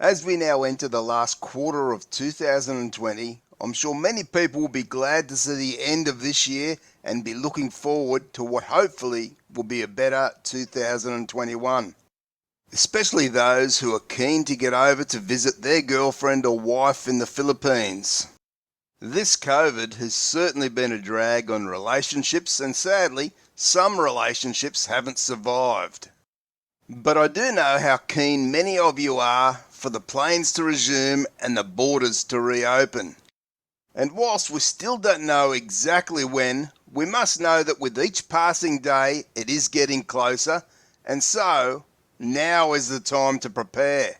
As we now enter the last quarter of 2020, I'm sure many people will be glad to see the end of this year and be looking forward to what hopefully will be a better 2021. Especially those who are keen to get over to visit their girlfriend or wife in the Philippines. This COVID has certainly been a drag on relationships, and sadly, some relationships haven't survived. But I do know how keen many of you are for the planes to resume and the borders to reopen. And whilst we still don't know exactly when, we must know that with each passing day it is getting closer, and so now is the time to prepare.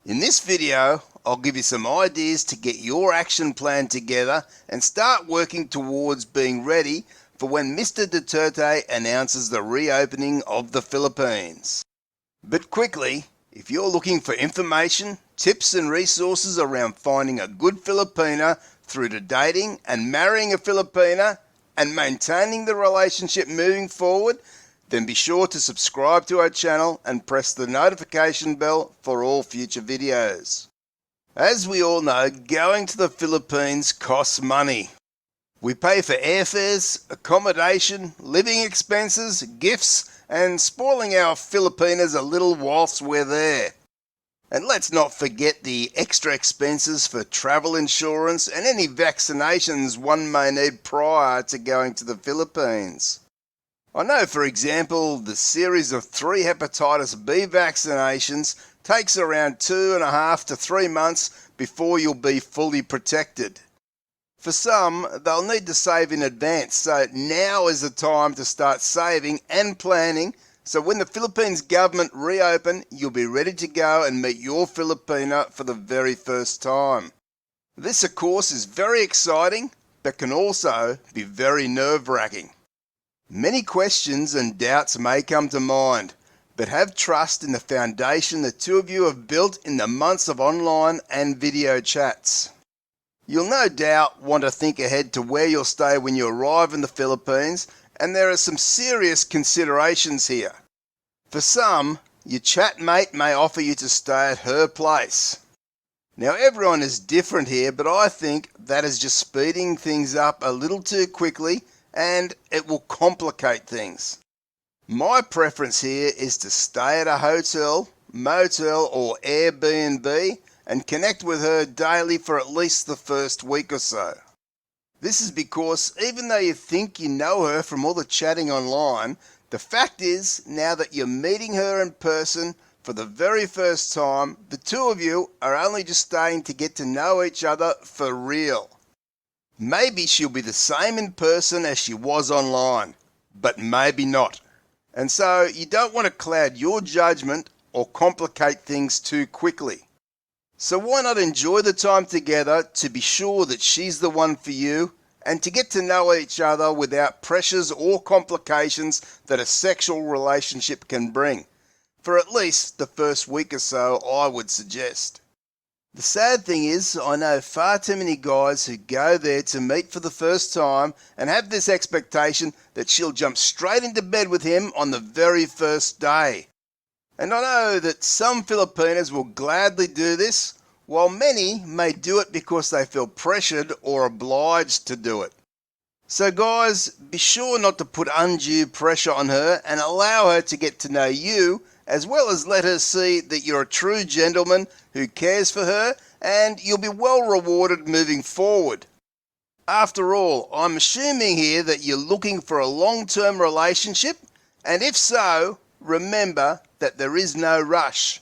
In this video, I'll give you some ideas to get your action plan together and start working towards being ready for when Mr. Duterte announces the reopening of the Philippines. But quickly, if you're looking for information, tips and resources around finding a good Filipina through to dating and marrying a Filipina and maintaining the relationship moving forward, then be sure to subscribe to our channel and press the notification bell for all future videos. As we all know, going to the Philippines costs money. We pay for airfares, accommodation, living expenses, gifts, and spoiling our Filipinas a little whilst we're there. And let's not forget the extra expenses for travel insurance and any vaccinations one may need prior to going to the Philippines. I know, for example, the series of 3 hepatitis B vaccinations takes around 2.5 to 3 months before you'll be fully protected. For some, they'll need to save in advance, so now is the time to start saving and planning, so when the Philippines government reopen, you'll be ready to go and meet your Filipina for the very first time. This, of course, is very exciting, but can also be very nerve-wracking. Many questions and doubts may come to mind, but have trust in the foundation the two of you have built in the months of online and video chats. You'll no doubt want to think ahead to where you'll stay when you arrive in the Philippines, and there are some serious considerations here. For some, your chat mate may offer you to stay at her place. Now, everyone is different here, but I think that is just speeding things up a little too quickly, and it will complicate things. My preference here is to stay at a hotel, motel or Airbnb and connect with her daily for at least the first week or so. This is because even though you think you know her from all the chatting online, the fact is, now that you're meeting her in person for the very first time, the two of you are only just starting to get to know each other for real. Maybe she'll be the same in person as she was online, but maybe not. And so you don't want to cloud your judgment or complicate things too quickly. So why not enjoy the time together to be sure that she's the one for you and to get to know each other without pressures or complications that a sexual relationship can bring, for at least the first week or so, I would suggest. The sad thing is, I know far too many guys who go there to meet for the first time and have this expectation that she'll jump straight into bed with him on the very first day. And I know that some Filipinas will gladly do this, while many may do it because they feel pressured or obliged to do it. So guys, be sure not to put undue pressure on her and allow her to get to know you, as well as let her see that you're a true gentleman who cares for her, and you'll be well rewarded moving forward. After all, I'm assuming here that you're looking for a long-term relationship, and if so, remember that there is no rush.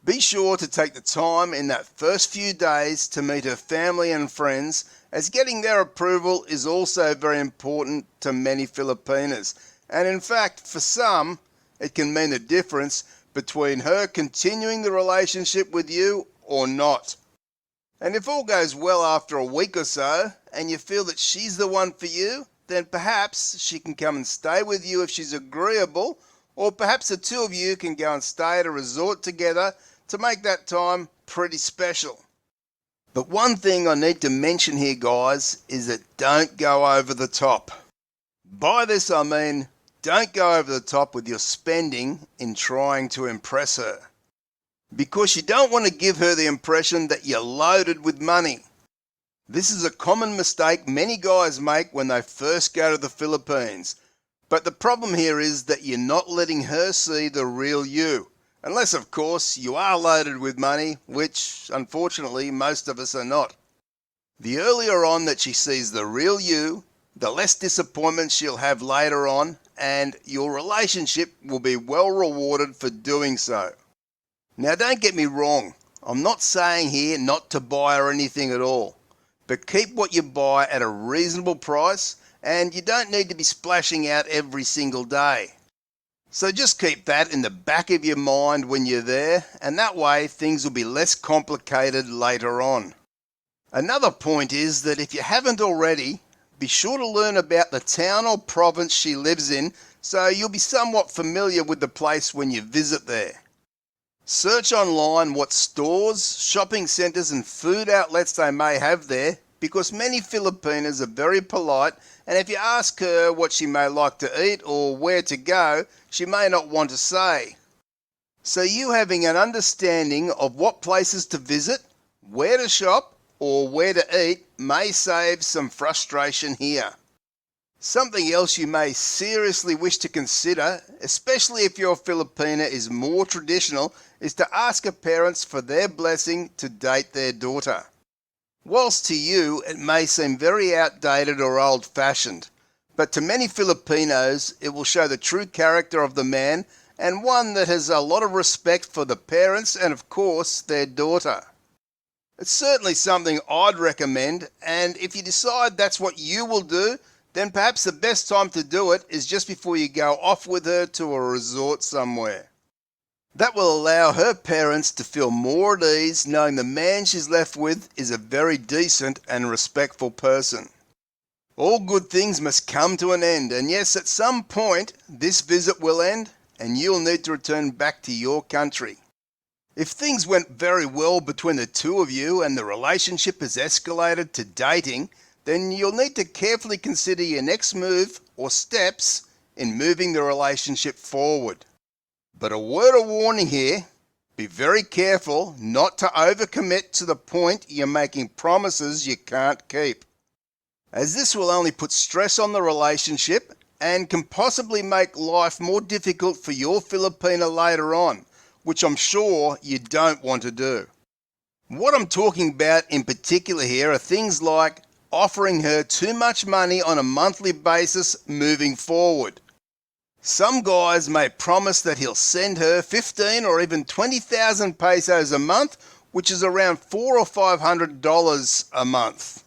Be sure to take the time in that first few days to meet her family and friends, as getting their approval is also very important to many Filipinas, and in fact, for some, it can mean the difference between her continuing the relationship with you or not. And if all goes well after a week or so, and you feel that she's the one for you, then perhaps she can come and stay with you if she's agreeable, or perhaps the two of you can go and stay at a resort together to make that time pretty special. But one thing I need to mention here, guys, is that don't go over the top. By this I mean, don't go over the top with your spending in trying to impress her. because you don't want to give her the impression that you're loaded with money. This is a common mistake many guys make when they first go to the Philippines. But the problem here is that you're not letting her see the real you. Unless, of course, you are loaded with money, which, unfortunately, most of us are not. The earlier on that she sees the real you, the less disappointment she'll have later on, and your relationship will be well rewarded for doing so. Now, don't get me wrong. I'm not saying here not to buy her anything at all. But keep what you buy at a reasonable price, and you don't need to be splashing out every single day. So just keep that in the back of your mind when you're there, and that way things will be less complicated later on. Another point is that if you haven't already, be sure to learn about the town or province she lives in so you'll be somewhat familiar with the place when you visit there. Search online what stores, shopping centres and food outlets they may have there, because many Filipinas are very polite, and if you ask her what she may like to eat or where to go, she may not want to say. So you having an understanding of what places to visit, where to shop or where to eat may save some frustration here. Something else you may seriously wish to consider, especially if your Filipina is more traditional, is to ask her parents for their blessing to date their daughter. Whilst to you it may seem very outdated or old-fashioned, but to many Filipinos it will show the true character of the man and one that has a lot of respect for the parents and of course their daughter. It's certainly something I'd recommend, and if you decide that's what you will do, then perhaps the best time to do it is just before you go off with her to a resort somewhere. That will allow her parents to feel more at ease knowing the man she's left with is a very decent and respectful person. All good things must come to an end, and yes, at some point this visit will end and you'll need to return back to your country. If things went very well between the two of you and the relationship has escalated to dating, then you'll need to carefully consider your next move or steps in moving the relationship forward. But a word of warning here, be very careful not to overcommit to the point you're making promises you can't keep, as this will only put stress on the relationship and can possibly make life more difficult for your Filipina later on, which I'm sure you don't want to do. What I'm talking about in particular here are things like offering her too much money on a monthly basis moving forward. Some guys may promise that he'll send her 15 or even 20,000 pesos a month, which is around $400 or $500 a month.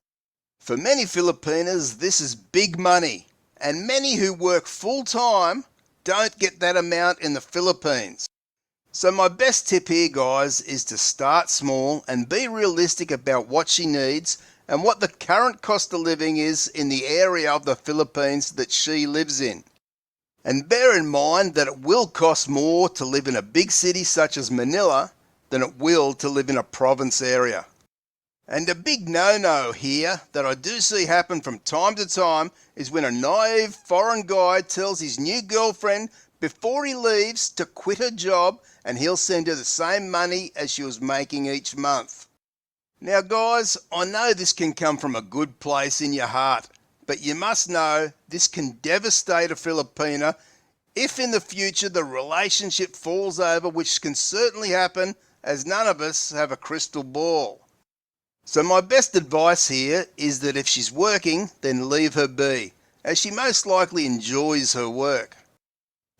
For many Filipinas, this is big money, and many who work full-time don't get that amount in the Philippines. So my best tip here, guys, is to start small and be realistic about what she needs and what the current cost of living is in the area of the Philippines that she lives in. And bear in mind that it will cost more to live in a big city such as Manila than it will to live in a province area. And a big no-no here that I do see happen from time to time is when a naive foreign guy tells his new girlfriend before he leaves to quit her job and he'll send her the same money as she was making each month. Now guys, I know this can come from a good place in your heart, but you must know this can devastate a Filipina if in the future the relationship falls over, which can certainly happen as none of us have a crystal ball. So my best advice here is that if she's working, then leave her be, as she most likely enjoys her work.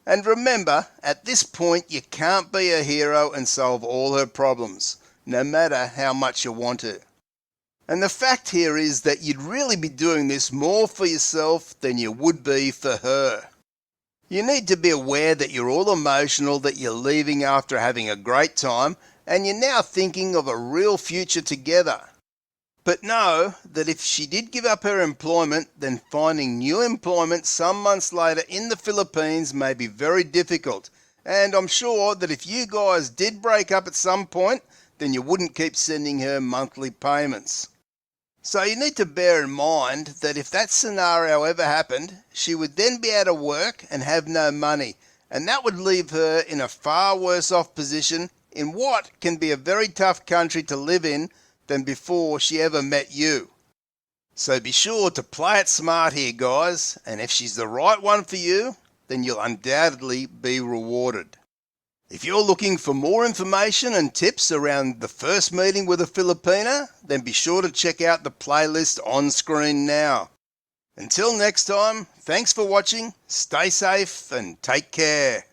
And remember, at this point you can't be a hero and solve all her problems, no matter how much you want to. And the fact here is that you'd really be doing this more for yourself than you would be for her. You need to be aware that you're all emotional that you're leaving after having a great time and you're now thinking of a real future together. But know that if she did give up her employment, then finding new employment some months later in the Philippines may be very difficult. And I'm sure that if you guys did break up at some point, then you wouldn't keep sending her monthly payments. So you need to bear in mind that if that scenario ever happened, she would then be out of work and have no money, and that would leave her in a far worse off position in what can be a very tough country to live in than before she ever met you. So be sure to play it smart here, guys, and if she's the right one for you, then you'll undoubtedly be rewarded. If you're looking for more information and tips around the first meeting with a Filipina, then be sure to check out the playlist on screen now. Until next time, thanks for watching, stay safe and take care.